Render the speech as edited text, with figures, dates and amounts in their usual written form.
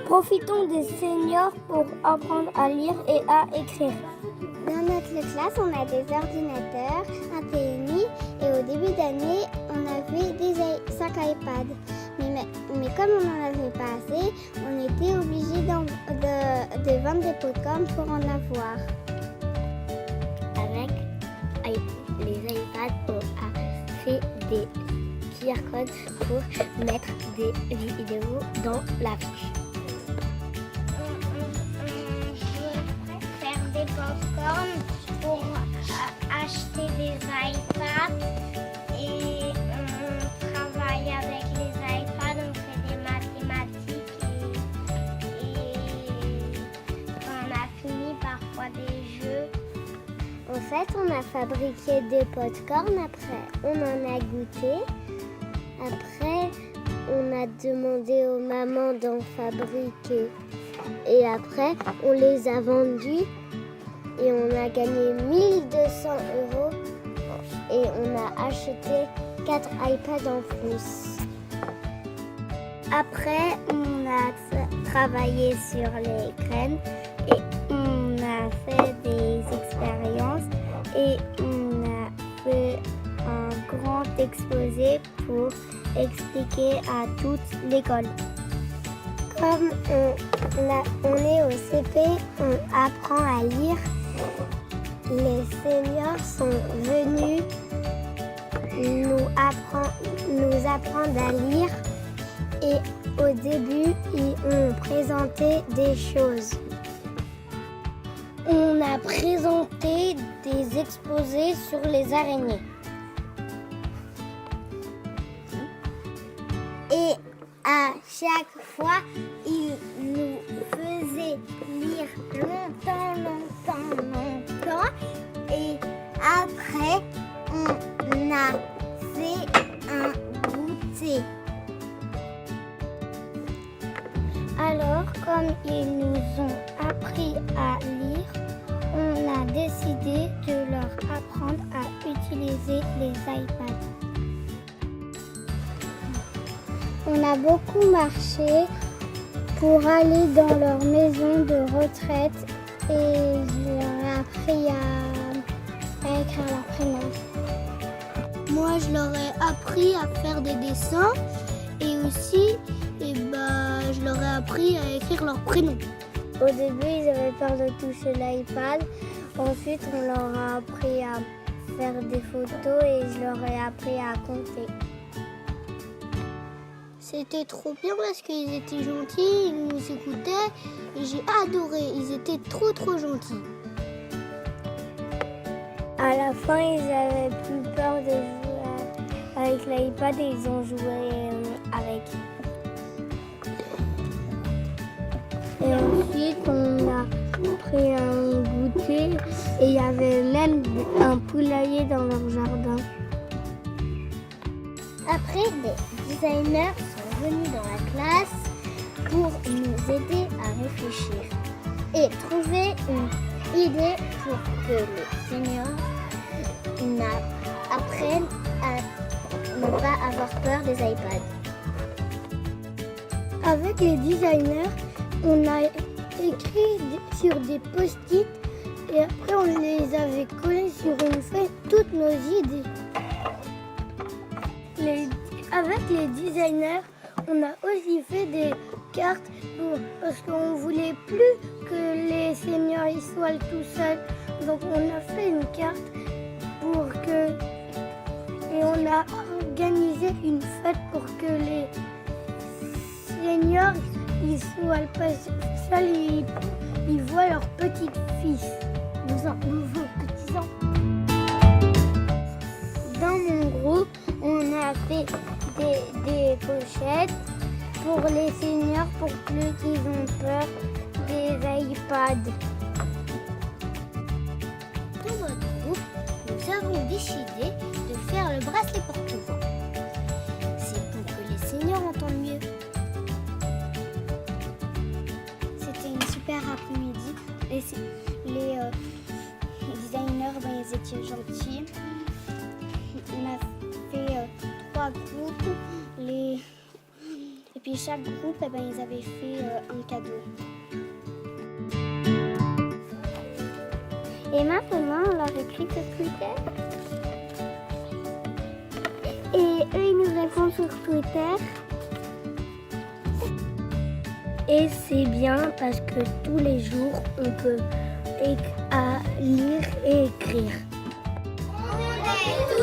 Profitons des seniors pour apprendre à lire et à écrire. Dans notre classe, on a des ordinateurs, un TNI et au début d'année, on avait 5 iPads. Mais comme on n'en avait pas assez, on était obligé de vendre des pop-corn pour en avoir. Avec les iPads, on a fait des QR codes pour mettre des vidéos dans l'affiche. Faire des pop-corn pour acheter des iPads et on travaille avec les iPads, on fait des mathématiques et quand on a fini parfois des jeux. En fait, on a fabriqué des pop-corn, après on en a goûté, après on a demandé aux mamans d'en fabriquer et après on les a vendus et on a gagné 1200 € et on a acheté 4 iPads en plus. Après, on a travaillé sur les graines et on a fait des expériences et on a fait un grand exposé pour expliquer à toute l'école. Comme on est au CP, on apprend à lire. Les seniors sont venus nous apprendre à lire et au début, ils ont présenté des choses. On a présenté des exposés sur les araignées. Et à chaque fois, ils nous faisaient lire longtemps. Et après, on a fait un goûter. Alors, comme ils nous ont appris à lire, on a décidé de leur apprendre à utiliser les iPads. On a beaucoup marché pour aller dans leur maison de retraite et je leur ai appris à écrire leur prénom. Moi, je leur ai appris à faire des dessins et aussi, je leur ai appris à écrire leur prénom. Au début, ils avaient peur de toucher l'iPad. Ensuite, on leur a appris à faire des photos et je leur ai appris à compter. C'était trop bien parce qu'ils étaient gentils, ils nous écoutaient et j'ai adoré. Ils étaient trop gentils. À la fin, ils avaient plus peur de jouer avec l'iPad et ils ont joué avec. Et ensuite, on a pris un goûter et il y avait même un poulailler dans leur jardin. Après, des designers sont venus dans la classe pour nous aider à réfléchir et trouver une idée pour que les seniors apprennent à ne pas avoir peur des iPads. Avec les designers, on a écrit sur des post-it et après on les avait collés sur une feuille toutes nos idées. Avec les designers, on a aussi fait des cartes parce qu'on ne voulait plus que les seniors ils soient tout seuls. Donc on a fait une carte et on a organisé une fête pour que les seniors ils soient pas seuls et ils voient leurs petits-fils, nouveaux petits-enfants. Dans mon groupe, on a fait des pochettes pour les seniors pour plus qu'ils ont peur des iPads. Dans notre groupe, nous avons décidé de faire le bracelet porte-voix. C'est pour que les seniors entendent mieux. C'était une super après-midi. Les designers, ils étaient gentils. On a fait 3 groupes. Et Puis chaque groupe, ils avaient fait un cadeau. Et maintenant, on leur écrit sur Twitter. Et eux, ils nous répondent sur Twitter. Et c'est bien parce que tous les jours, on peut lire et écrire. On est